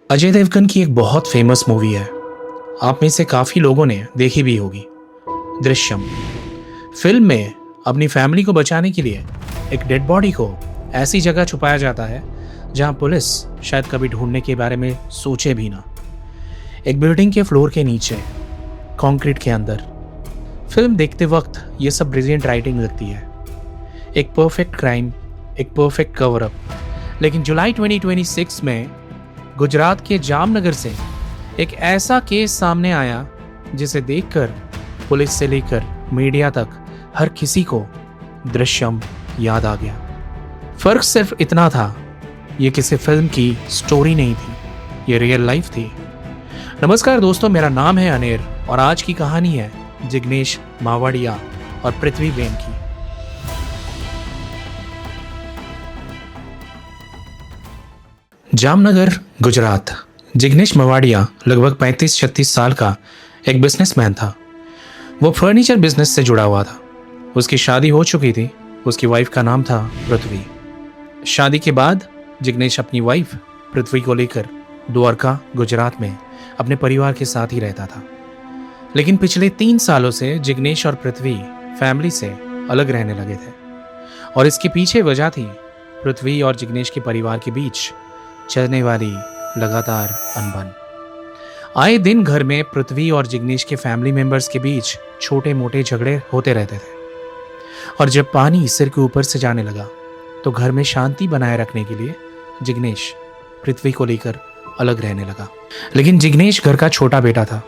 अजय देवगन की एक बहुत फेमस मूवी है। आप में से काफ़ी लोगों ने देखी भी होगी, दृश्यम। फिल्म में अपनी फैमिली को बचाने के लिए एक डेड बॉडी को ऐसी जगह छुपाया जाता है जहां पुलिस शायद कभी ढूंढने के बारे में सोचे भी ना। एक बिल्डिंग के फ्लोर के नीचे, कंक्रीट के अंदर। फिल्म देखते वक्त ये सब ब्रिलियंट राइटिंग लगती है। एक परफेक्ट क्राइम, एक परफेक्ट कवर अप। लेकिन जुलाई 2026 में गुजरात के जामनगर से एक ऐसा केस सामने आया जिसे देखकर पुलिस से लेकर मीडिया तक हर किसी को दृश्यम याद आ गया। फर्क सिर्फ इतना था, ये किसी फिल्म की स्टोरी नहीं थी, ये रियल लाइफ थी। नमस्कार दोस्तों, मेरा नाम है अनेर और आज की कहानी है जिग्नेश मावड़िया और पृथ्वी बेन की। जामनगर, गुजरात। जिग्नेश मवाड़िया लगभग 35-36 साल का एक बिजनेसमैन था। वो फर्नीचर बिजनेस से जुड़ा हुआ था। उसकी शादी हो चुकी थी। उसकी वाइफ का नाम था पृथ्वी। शादी के बाद जिग्नेश अपनी वाइफ पृथ्वी को लेकर द्वारका, गुजरात में अपने परिवार के साथ ही रहता था। लेकिन पिछले 3 सालों से जिग्नेश और पृथ्वी फैमिली से अलग रहने लगे थे और इसके पीछे वजह थी पृथ्वी और जिग्नेश के परिवार के बीच चलने वाली लगातार अनबन। आए दिन घर में पृथ्वी और जिग्नेश के फैमिली मेंबर्स के बीच छोटे मोटे झगड़े होते रहते थे और जब पानी सिर के ऊपर से जाने लगा तो घर में शांति बनाए रखने के लिए जिग्नेश पृथ्वी को लेकर अलग रहने लगा। लेकिन जिग्नेश घर का छोटा बेटा था,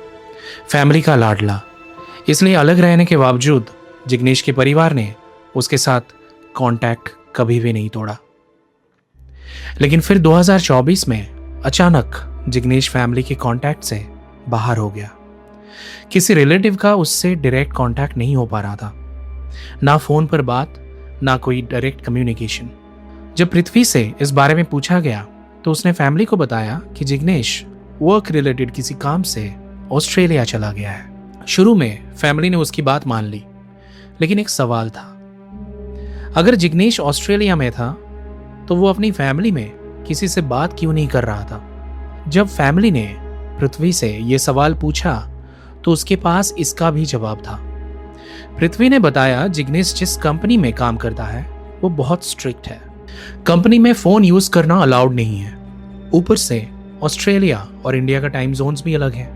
फैमिली का लाडला। इसलिए अलग रहने के बावजूद जिग्नेश के परिवार ने उसके साथ कांटेक्ट कभी भी नहीं तोड़ा। लेकिन फिर 2024 में अचानक जिग्नेश फैमिली के कांटेक्ट से बाहर हो गया। किसी रिलेटिव का उससे डायरेक्ट कांटेक्ट नहीं हो पा रहा था, ना फोन पर बात, ना कोई डायरेक्ट कम्युनिकेशन। जब पृथ्वी से इस बारे में पूछा गया तो उसने फैमिली को बताया कि जिग्नेश वर्क रिलेटेड किसी काम से ऑस्ट्रेलिया चला गया है। शुरू में फैमिली ने उसकी बात मान ली, लेकिन एक सवाल था। अगर जिग्नेश ऑस्ट्रेलिया में था तो वो अपनी फैमिली में किसी से बात क्यों नहीं कर रहा था? जब फैमिली ने पृथ्वी से ये सवाल पूछा तो उसके पास इसका भी जवाब था। पृथ्वी ने बताया जिग्नेश जिस कंपनी में काम करता है वो बहुत स्ट्रिक्ट है। कंपनी में फोन यूज करना अलाउड नहीं है। ऊपर से ऑस्ट्रेलिया और इंडिया का टाइम जोन्स भी अलग है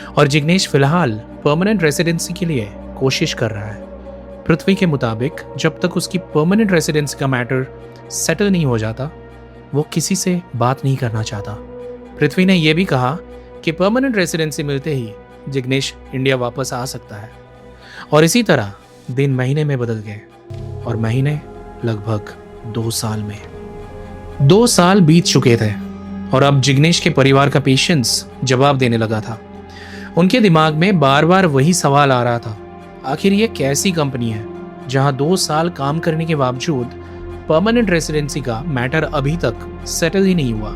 और जिग्नेश फिलहाल परमानेंट रेसिडेंसी के लिए कोशिश कर रहा है। पृथ्वी के मुताबिक जब तक उसकी परमानेंट रेसिडेंसी का मैटर सेटल नहीं हो जाता वो किसी से बात नहीं करना चाहता। पृथ्वी ने यह भी कहा कि परमानेंट रेसिडेंसी मिलते ही जिग्नेश इंडिया वापस आ सकता है। और इसी तरह दिन महीने में बदल गए और महीने लगभग 2 साल में। 2 साल बीत चुके थे और अब जिग्नेश के परिवार का पेशेंस जवाब देने लगा था। उनके दिमाग में बार बार वही सवाल आ रहा था, आखिर ये कैसी कंपनी है जहां 2 साल काम करने के बावजूद परमानेंट रेसिडेंसी का मैटर अभी तक सेटल ही नहीं हुआ?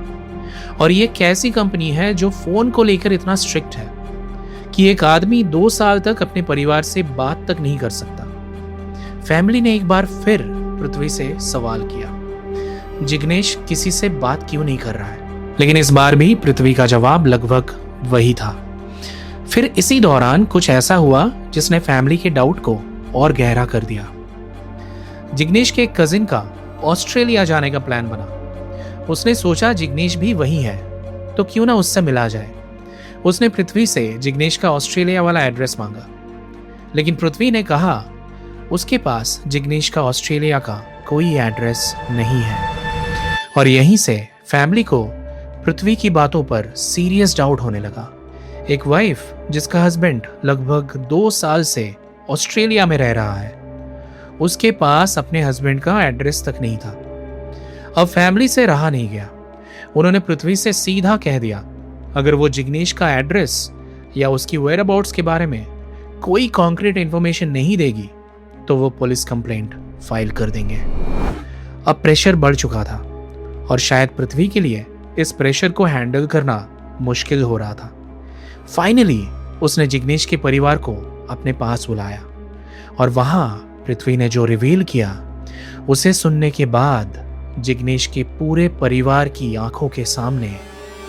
और ये कैसी कंपनी है जो फोन को लेकर इतना स्ट्रिक्ट है कि एक आदमी 2 साल तक अपने परिवार से बात तक नहीं कर सकता? फैमिली ने एक बार फिर पृथ्वी से सवाल किया, जिग्नेश किसी से बात क्यों नहीं कर रहा है? लेकिन इस बार भी पृथ्वी का जवाब लगभग वही था। फिर इसी दौरान कुछ ऐसा हुआ जिसने फैमिली के डाउट को और गहरा कर दिया। जिग्नेश के कजिन का ऑस्ट्रेलिया जाने का प्लान बना। उसने सोचा जिग्नेश भी वही है तो क्यों ना उससे मिला जाए। उसने पृथ्वी से जिग्नेश का ऑस्ट्रेलिया वाला एड्रेस मांगा, लेकिन पृथ्वी ने कहा उसके पास जिग्नेश का ऑस्ट्रेलिया का कोई एड्रेस नहीं है। और यहीं से फैमिली को पृथ्वी की बातों पर सीरियस डाउट होने लगा। एक वाइफ जिसका हस्बैंड लगभग 2 साल से ऑस्ट्रेलिया में रह रहा है, उसके पास अपने हस्बैंड का एड्रेस तक नहीं था। अब फैमिली से रहा नहीं गया। उन्होंने पृथ्वी से सीधा कह दिया, अगर वो जिग्नेश का एड्रेस या उसकी वेयरअबाउट्स के बारे में कोई कॉन्क्रीट इंफॉर्मेशन नहीं देगी तो वो पुलिस कंप्लेंट फाइल कर देंगे। अब प्रेशर बढ़ चुका था और शायद पृथ्वी के लिए इस प्रेशर को हैंडल करना मुश्किल हो रहा था। फाइनली उसने जिग्नेश के परिवार को अपने पास बुलाया और वहां पृथ्वी ने जो रिवील किया उसे सुनने के बाद जिग्नेश के पूरे परिवार की आंखों के सामने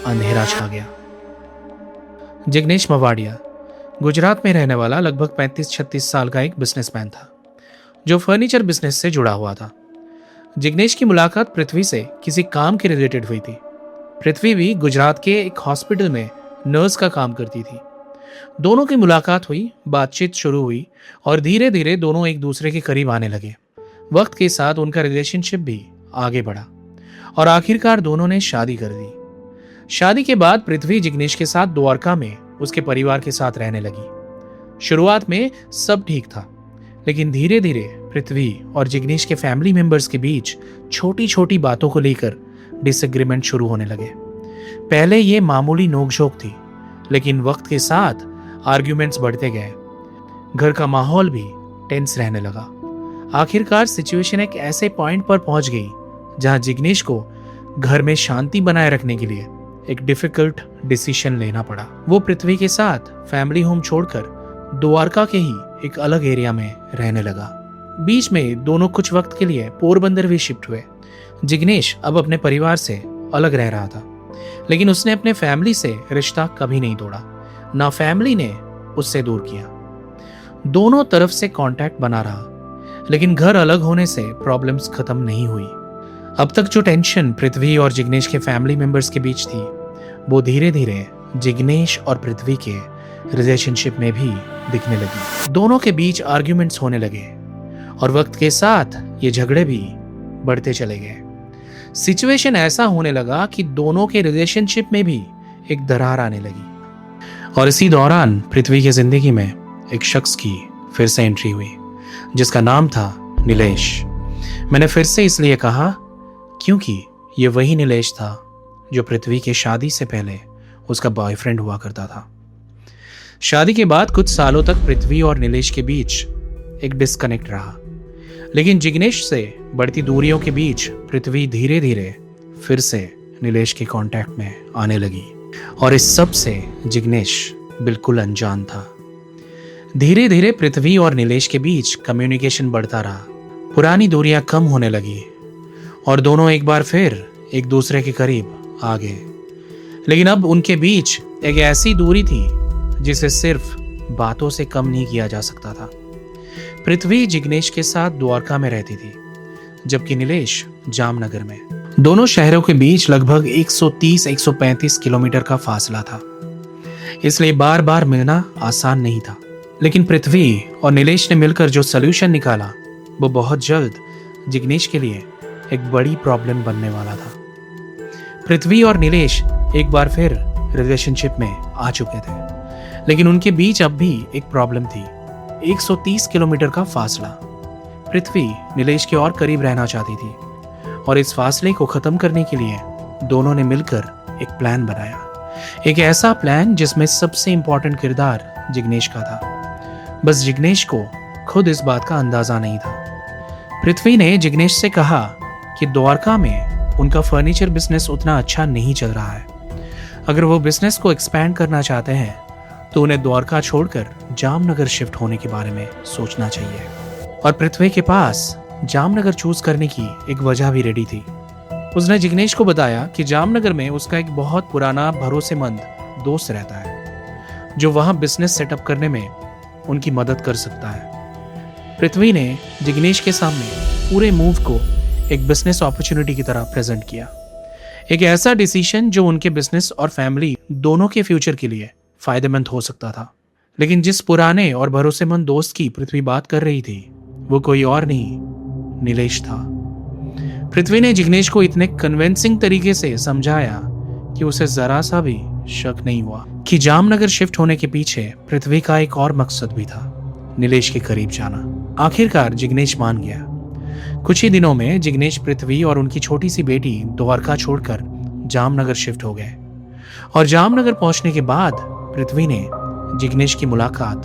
अंधेरा छा गया। जिग्नेश मवाडिया गुजरात में रहने वाला लगभग 35-36 साल का एक बिजनेसमैन था जो फर्नीचर बिजनेस से जुड़ा हुआ था। जिग्नेश की मुलाकात पृथ्वी से किसी काम के रिलेटेड हुई थी। पृथ्वी भी गुजरात के एक हॉस्पिटल में नर्स का काम करती थी। दोनों की मुलाकात हुई, बातचीत शुरू हुई और धीरे धीरे दोनों एक दूसरे के करीब आने लगे। वक्त के साथ उनका रिलेशनशिप भी आगे बढ़ा और आखिरकार दोनों ने शादी कर दी। शादी के बाद पृथ्वी जिग्नेश के साथ द्वारका में उसके परिवार के साथ रहने लगी। शुरुआत में सब ठीक था, लेकिन धीरे धीरे पृथ्वी और जिग्नेश के फैमिली मेंबर्स के बीच छोटी छोटी बातों को लेकर डिसएग्रीमेंट शुरू होने लगे। पहले ये मामूली नोकझोंक थी, लेकिन वक्त के साथ आर्ग्यूमेंट्स बढ़ते गए। घर का माहौल भी टेंस रहने लगा। आखिरकार सिचुएशन एक ऐसे पॉइंट पर पहुंच गई जहां जिग्नेश को घर में शांति बनाए रखने के लिए एक डिफिकल्ट डिसीजन लेना पड़ा। वो पृथ्वी के साथ फैमिली होम छोड़कर द्वारका के ही एक अलग एरिया में रहने लगा। बीच में दोनों कुछ वक्त के लिए पोरबंदर भी शिफ्ट हुए। जिग्नेश अब अपने परिवार से अलग रह रहा था, लेकिन उसने अपने फैमिली से रिश्ता कभी नहीं तोड़ा, ना फैमिली ने उससे दूर किया। दोनों तरफ से कांटेक्ट बना रहा, लेकिन घर अलग होने से प्रॉब्लम्स खत्म नहीं हुई। अब तक जो टेंशन पृथ्वी और जिग्नेश के फैमिली मेंबर्स के बीच थी, वो धीरे धीरे जिग्नेश और पृथ्वी के रिलेशनशिप में भी दिखने लगी। दोनों के बीच आर्ग्यूमेंट्स होने लगे और वक्त के साथ ये झगड़े भी बढ़ते चले गए। सिचुएशन ऐसा होने लगा कि दोनों के रिलेशनशिप में भी एक दरार आने लगी। और इसी दौरान पृथ्वी की जिंदगी में एक शख्स की फिर से एंट्री हुई, जिसका नाम था नीलेश। मैंने फिर से इसलिए कहा क्योंकि ये वही नीलेश था जो पृथ्वी के शादी से पहले उसका बॉयफ्रेंड हुआ करता था। शादी के बाद कुछ सालों तक पृथ्वी और नीलेश के बीच एक डिस्कनेक्ट रहा, लेकिन जिग्नेश से बढ़ती दूरियों के बीच पृथ्वी धीरे धीरे फिर से नीलेश के कांटेक्ट में आने लगी और इस सब से जिग्नेश बिल्कुल अनजान था। धीरे धीरे पृथ्वी और नीलेश के बीच कम्युनिकेशन बढ़ता रहा, पुरानी दूरियां कम होने लगी और दोनों एक बार फिर एक दूसरे के करीब आ गए। लेकिन अब उनके बीच एक ऐसी दूरी थी जिसे सिर्फ बातों से कम नहीं किया जा सकता था। पृथ्वी जिग्नेश के साथ द्वारका में रहती थी, जबकि नीलेश जामनगर में। दोनों शहरों के बीच लगभग 130-135 किलोमीटर का फासला था, इसलिए बार बार मिलना आसान नहीं था। लेकिन पृथ्वी और नीलेश ने मिलकर जो सलूशन निकाला, वो बहुत जल्द जिग्नेश के लिए एक बड़ी प्रॉब्लम बनने वाला था। पृथ्वी और नीलेश एक बार फिर रिलेशनशिप में आ चुके थे, लेकिन उनके बीच अब भी एक प्रॉब्लम थी, 130 किलोमीटर का फासला। पृथ्वी नीलेश के और करीब रहना चाहती थी और इस फासले को खत्म करने के लिए दोनों ने मिलकर एक प्लान बनाया। एक ऐसा प्लान जिसमें सबसे इंपॉर्टेंट किरदार जिग्नेश का था। बस जिग्नेश को खुद इस बात का अंदाजा नहीं था। पृथ्वी ने जिग्नेश से कहा कि द्वारका में उनका फर्नीचर बिजनेस उतना अच्छा नहीं चल रहा है। अगर वो बिजनेस को एक्सपैंड करना चाहते हैं तो उन्हें द्वारका छोड़कर जामनगर शिफ्ट होने के बारे में सोचना चाहिए। और पृथ्वी के पास जामनगर चूज करने की एक वजह भी रेडी थी। उसने जिग्नेश को बताया कि जामनगर में उसका एक बहुत पुराना भरोसेमंद दोस्त रहता है, जो वहां बिजनेस सेटअप करने में उनकी मदद कर सकता है। पृथ्वी ने जिग्नेश के सामने पूरे मूव को एक बिजनेस अपॉर्चुनिटी की तरह प्रेजेंट किया, एक ऐसा डिसीजन जो उनके बिजनेस और फैमिली दोनों के फ्यूचर के लिए फायदेमंद हो सकता था। लेकिन जिस पुराने और भरोसेमंद दोस्त की पृथ्वी बात कर रही थी, वो कोई और नहीं, नीलेश था। पृथ्वी ने जिग्नेश को इतने कन्विंसिंग तरीके से समझाया कि उसे जरा सा भी शक नहीं हुआ कि जामनगर शिफ्ट होने के पीछे पृथ्वी का एक और मकसद भी था, नीलेश के करीब जाना। आखिरकार जिग्नेश मान गया। कुछ ही दिनों में जिग्नेश, पृथ्वी और उनकी छोटी सी बेटी द्वारका छोड़कर जामनगर शिफ्ट हो गए। और जामनगर पहुंचने के बाद पृथ्वी ने जिग्नेश की मुलाकात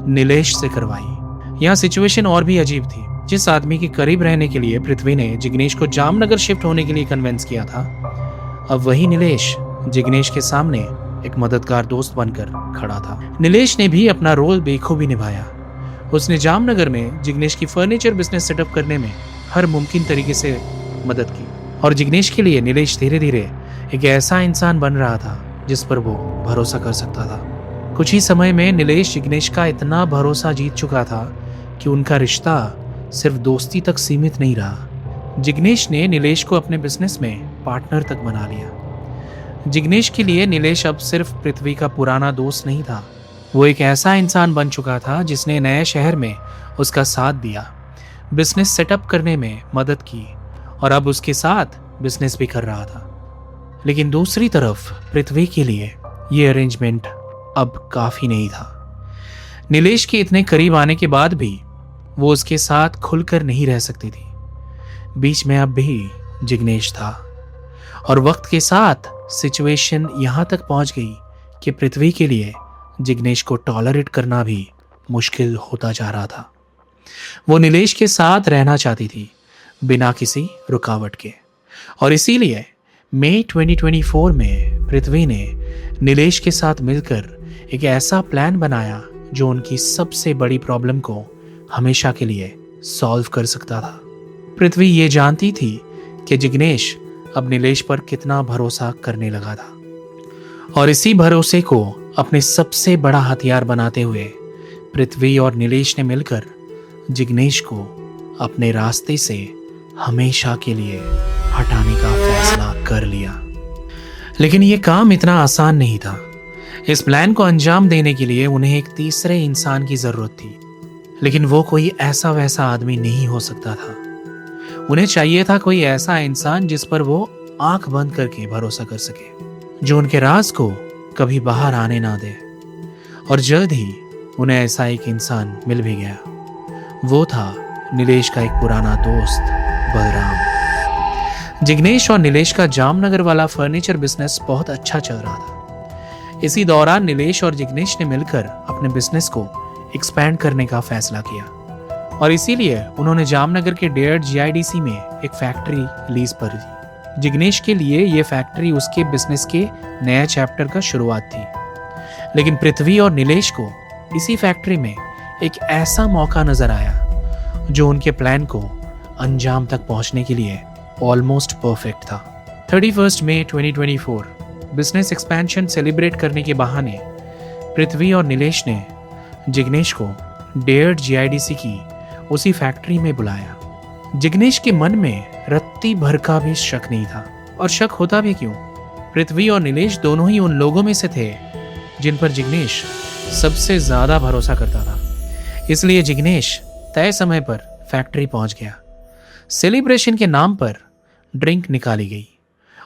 नीलेश से करवाई। यहाँ सिचुएशन और भी अजीब थी। जिस आदमी के करीब रहने के लिए पृथ्वी ने जिग्नेश को जामनगर शिफ्ट होने के लिए कन्विंस किया था, अब वही नीलेश जिग्नेश के सामने एक मददगार दोस्त बनकर खड़ा था। नीलेश ने भी अपना रोल बेखूबी निभाया। उसने जामनगर में जिग्नेश की फर्नीचर बिजनेस सेटअप करने में हर मुमकिन तरीके से मदद की और जिग्नेश के लिए नीलेश धीरे धीरे एक ऐसा इंसान बन रहा था जिस पर वो भरोसा कर सकता था। कुछ ही समय में नीलेश जिग्नेश का इतना भरोसा जीत चुका था कि उनका रिश्ता सिर्फ दोस्ती तक सीमित नहीं रहा। जिग्नेश ने नीलेश को अपने बिजनेस में पार्टनर तक बना लिया। जिग्नेश के लिए नीलेश अब सिर्फ पृथ्वी का पुराना दोस्त नहीं था, वो एक ऐसा इंसान बन चुका था जिसने नए शहर में उसका साथ दिया, बिजनेस सेटअप करने में मदद की और अब उसके साथ बिजनेस भी कर रहा था। लेकिन दूसरी तरफ पृथ्वी के लिए ये अरेंजमेंट अब काफी नहीं था। नीलेश के इतने करीब आने के बाद भी वो उसके साथ खुलकर नहीं रह सकती थी। बीच में अब भी जिग्नेश था और वक्त के साथ सिचुएशन यहां तक पहुंच गई कि पृथ्वी के लिए जिग्नेश को टॉलरेट करना भी मुश्किल होता जा रहा था। वो नीलेश के साथ रहना चाहती थी बिना किसी रुकावट के, और इसीलिए मई 2024 में पृथ्वी ने नीलेश के साथ मिलकर एक ऐसा प्लान बनाया जो उनकी सबसे बड़ी प्रॉब्लम को हमेशा के लिए सॉल्व कर सकता था। पृथ्वी ये जानती थी कि जिग्नेश अब नीलेश पर कितना भरोसा करने लगा था, और इसी भरोसे को अपने सबसे बड़ा हथियार बनाते हुए पृथ्वी और नीलेश ने मिलकर जिग्नेश को अपने रास्ते से हमेशा के लिए हटाने का फैसला कर लिया। लेकिन यह काम इतना आसान नहीं था। इस प्लान को अंजाम देने के लिए उन्हें एक तीसरे इंसान की जरूरत थी, लेकिन वो कोई ऐसा वैसा आदमी नहीं हो सकता था। उन्हें चाहिए था कोई ऐसा इंसान जिस पर वो आंख बंद करके भरोसा कर सके, जो उनके राज को कभी बाहर आने ना दे। और जल्द ही उन्हें ऐसा एक इंसान मिल भी गया। वो था नीलेश का एक पुराना दोस्त बलराम। जिग्नेश और नीलेश का जामनगर वाला फर्नीचर बिजनेस बहुत अच्छा चल रहा था। इसी दौरान नीलेश और जिग्नेश ने मिलकर अपने बिजनेस को एक्सपैंड करने का फैसला किया, और इसीलिए उन्होंने जामनगर के डेयर्ड जीआईडीसी में एक फैक्ट्री लीज पर ली। जिग्नेश के लिए यह फैक्ट्री उसके बिजनेस के नए चैप्टर का शुरुआत थी, लेकिन पृथ्वी और नीलेश को इसी फैक्ट्री में एक ऐसा मौका नजर आया जो उनके प्लान को अंजाम तक पहुंचने के लिए ऑलमोस्ट परफेक्ट था। 31 मई 2024 बिजनेस एक्सपेंशन सेलिब्रेट करने के बहाने पृथ्वी और नीलेश ने जिग्नेश को डेयर्ड जीआईडीसी की उसी फैक्ट्री में बुलाया। जिग्नेश के मन में रत्ती भर का भी शक नहीं था, और शक होता भी क्यों? पृथ्वी और नीलेश दोनों ही उन लोगों में से थे जिन पर जिग्नेश सबसे ज्यादा भरोसा करता था। इसलिए जिग्नेश तय समय पर फैक्ट्री पहुंच गया। सेलिब्रेशन के नाम पर ड्रिंक निकाली गई,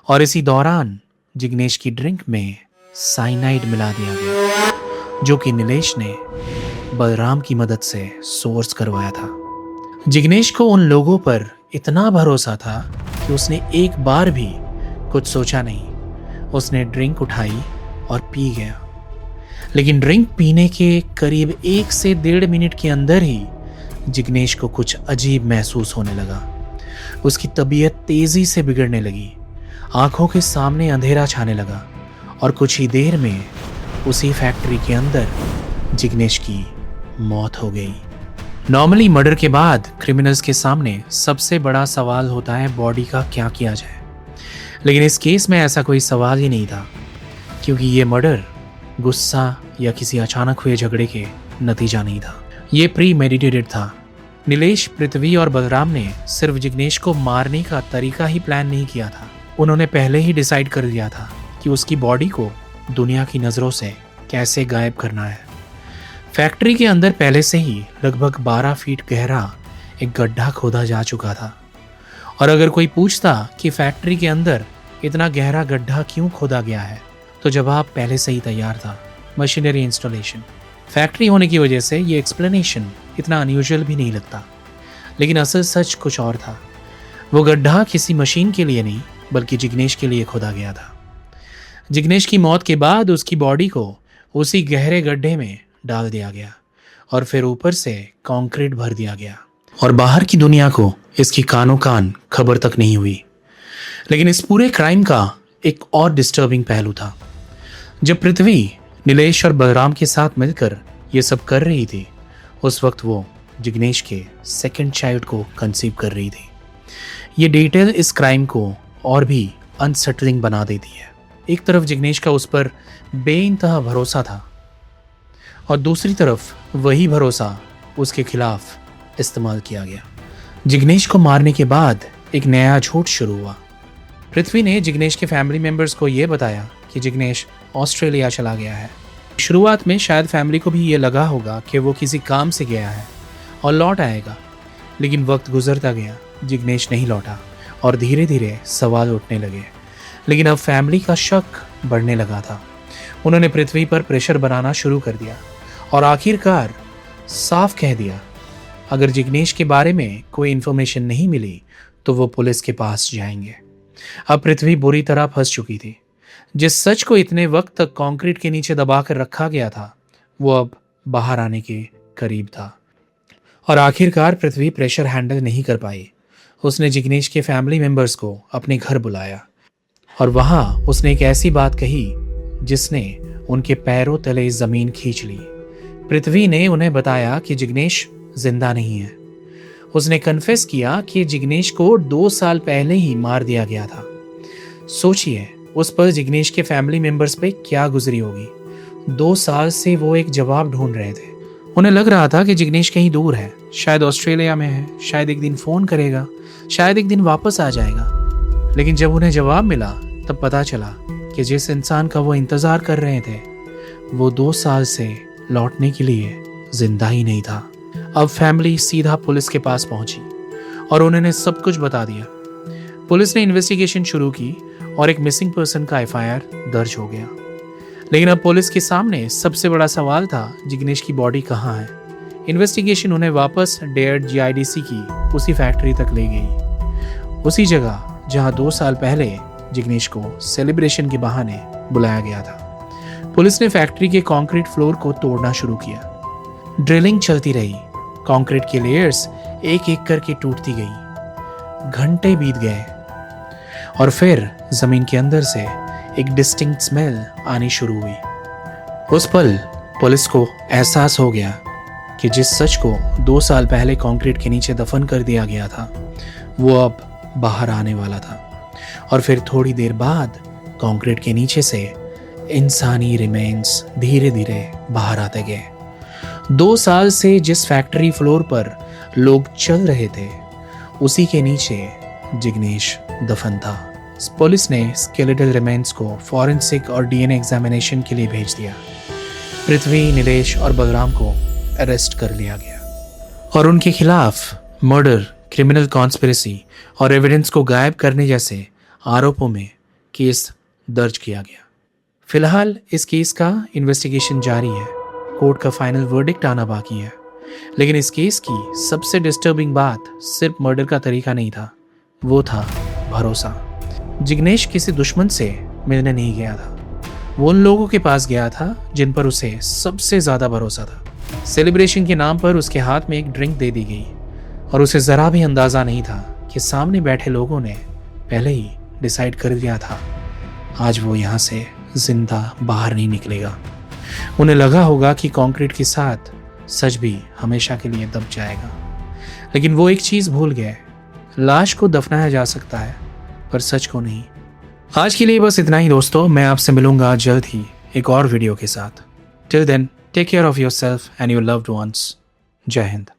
और इसी दौरान जिग्नेश की ड्रिंक में साइनाइड मिला दिया गया, जो कि नीलेश ने बलराम की मदद से सोर्स करवाया था। जिग्नेश को उन लोगों पर इतना भरोसा था कि उसने एक बार भी कुछ सोचा नहीं। उसने ड्रिंक उठाई और पी गया। लेकिन ड्रिंक पीने के करीब 1 से 1.5 मिनट के अंदर ही जिग्नेश को कुछ अजीब महसूस होने लगा। उसकी तबीयत तेजी से बिगड़ने लगी, आंखों के सामने अंधेरा छाने लगा, और कुछ ही देर में उसी फैक्ट्री के अंदर जिग्नेश की मौत हो गई। नॉर्मली मर्डर के बाद क्रिमिनल्स के सामने सबसे बड़ा सवाल होता है बॉडी का क्या किया जाए, लेकिन इस केस में ऐसा कोई सवाल ही नहीं था, क्योंकि ये मर्डर गुस्सा या किसी अचानक हुए झगड़े के नतीजा नहीं था। ये प्री मेडिटेटेड था। नीलेश, पृथ्वी और बलराम ने सिर्फ जिग्नेश को मारने का तरीका ही प्लान नहीं किया था। उन्होंने पहले ही डिसाइड कर दिया था कि उसकी बॉडी को दुनिया की नज़रों से कैसे गायब करना है। फैक्ट्री के अंदर पहले से ही लगभग 12 फीट गहरा एक गड्ढा खोदा जा चुका था, और अगर कोई पूछता कि फैक्ट्री के अंदर इतना गहरा गड्ढा क्यों खोदा गया है, तो जवाब पहले से ही तैयार था, मशीनरी इंस्टॉलेशन। फैक्ट्री होने की वजह से ये एक्सप्लेनेशन इतना अनयूजुअल भी नहीं लगता, लेकिन असल सच कुछ और था। वो गड्ढा किसी मशीन के लिए नहीं, बल्कि जिग्नेश के लिए खोदा गया था। जिग्नेश की मौत के बाद उसकी बॉडी को उसी गहरे गड्ढे में डाल दिया गया, और फिर ऊपर से कंक्रीट भर दिया गया, और बाहर की दुनिया को इसकी कानो कान खबर तक नहीं हुई। लेकिन इस पूरे क्राइम का एक और डिस्टर्बिंग पहलू था। जब पृथ्वी नीलेश और बलराम के साथ मिलकर ये सब कर रही थी, उस वक्त वो जिग्नेश के सेकंड चाइल्ड को कंसीव कर रही थी। ये डिटेल इस क्राइम को और भी अनसेटलिंग बना देती है। एक तरफ जिग्नेश का उस पर बेइंतहा भरोसा था और दूसरी तरफ वही भरोसा उसके खिलाफ इस्तेमाल किया गया। जिग्नेश को मारने के बाद एक नया झूठ शुरू हुआ। पृथ्वी ने जिग्नेश के फैमिली मेंबर्स को यह बताया कि जिग्नेश ऑस्ट्रेलिया चला गया है। शुरुआत में शायद फैमिली को भी ये लगा होगा कि वो किसी काम से गया है और लौट आएगा, लेकिन वक्त गुजरता गया, जिग्नेश नहीं लौटा और धीरे धीरे सवाल उठने लगे। लेकिन अब फैमिली का शक बढ़ने लगा था। उन्होंने पृथ्वी पर प्रेशर बनाना शुरू कर दिया और आखिरकार साफ कह दिया, अगर जिग्नेश के बारे में कोई इन्फॉर्मेशन नहीं मिली तो वो पुलिस के पास जाएंगे। अब पृथ्वी बुरी तरह फंस चुकी थी। जिस सच को इतने वक्त तक कंक्रीट के नीचे दबाकर रखा गया था, वो अब बाहर आने के करीब था। और आखिरकार पृथ्वी प्रेशर हैंडल नहीं कर पाई। उसने जिग्नेश के फैमिली मेंबर्स को अपने घर बुलाया और वहां उसने एक ऐसी बात कही जिसने उनके पैरों तले जमीन खींच ली। पृथ्वी ने उन्हें बताया कि जिग्नेश जिंदा नहीं है। उसने कन्फेस किया कि जिग्नेश को 2 साल पहले ही मार दिया गया था। सोचिए, उस पर जिग्नेश के फैमिली मेंबर्स पे क्या गुजरी होगी। 2 साल से वो एक जवाब ढूंढ रहे थे। उन्हें लग रहा था कि जिग्नेश कहीं दूर है, शायद ऑस्ट्रेलिया में है, शायद एक दिन फोन करेगा, शायद एक दिन वापस आ जाएगा। लेकिन जब उन्हें जवाब मिला तब पता चला कि जिस इंसान का वो इंतजार कर रहे थे वो 2 साल से लौटने के लिए जिंदा ही नहीं था। अब फैमिली सीधा पुलिस के पास पहुंची और उन्होंने सब कुछ बता दिया। पुलिस ने इन्वेस्टिगेशन शुरू की और एक मिसिंग पर्सन का एफआईआर दर्ज हो गया। लेकिन अब पुलिस के सामने सबसे बड़ा सवाल था, जिग्नेश की बॉडी कहाँ है। इन्वेस्टिगेशन उन्हें वापस डेयर्ड जीआईडीसी की उसी फैक्ट्री तक ले गई, उसी जगह जहां 2 साल पहले जिग्नेश को सेलिब्रेशन के बहाने बुलाया गया था। पुलिस ने फैक्ट्री के कंक्रीट फ्लोर को तोड़ना शुरू किया। ड्रिलिंग चलती रही, कंक्रीट के लेयर्स एक एक करके टूटती गई। घंटे बीत गए और फिर जमीन के अंदर से एक डिस्टिंक्ट स्मेल आनी शुरू हुई। उस पल पुलिस को एहसास हो गया कि जिस सच को 2 साल पहले कंक्रीट के नीचे दफन कर दिया गया था वो अब बाहर आने वाला था। और फिर थोड़ी देर बाद कंक्रीट के नीचे से इंसानी रिमेन्स धीरे धीरे बाहर आते गए। 2 साल से जिस फैक्ट्री फ्लोर पर लोग चल रहे थे उसी के नीचे जिग्नेश दफन था। पुलिस ने स्केलेटल रिमेन्स को फॉरेंसिक और डीएनए एग्जामिनेशन के लिए भेज दिया। पृथ्वी, नीलेश और बलराम को अरेस्ट कर लिया गया और उनके खिलाफ मर्डर, क्रिमिनल कॉन्स्पिरेसी और एविडेंस को गायब करने जैसे आरोपों में केस दर्ज किया गया। फिलहाल इस केस का इन्वेस्टिगेशन जारी है। कोर्ट का फाइनल वर्डिक्ट आना बाकी है। लेकिन इस केस की सबसे डिस्टर्बिंग बात सिर्फ मर्डर का तरीका नहीं था, वो था भरोसा। जिग्नेश किसी दुश्मन से मिलने नहीं गया था। वो उन लोगों के पास गया था जिन पर उसे सबसे ज्यादा भरोसा था। सेलिब्रेशन के नाम पर उसके हाथ में एक ड्रिंक दे दी गई और उसे जरा भी अंदाजा नहीं था कि सामने बैठे लोगों ने पहले ही डिसाइड कर लिया था आज वो यहाँ से जिंदा बाहर नहीं निकलेगा। उन्हें लगा होगा कि कंक्रीट के साथ सच भी हमेशा के लिए दब जाएगा। लेकिन वो एक चीज भूल गए, लाश को दफनाया जा सकता है पर सच को नहीं। आज के लिए बस इतना ही दोस्तों। मैं आपसे मिलूंगा जल्द ही एक और वीडियो के साथ। Till then take care of yourself and your loved ones. Jai Hind.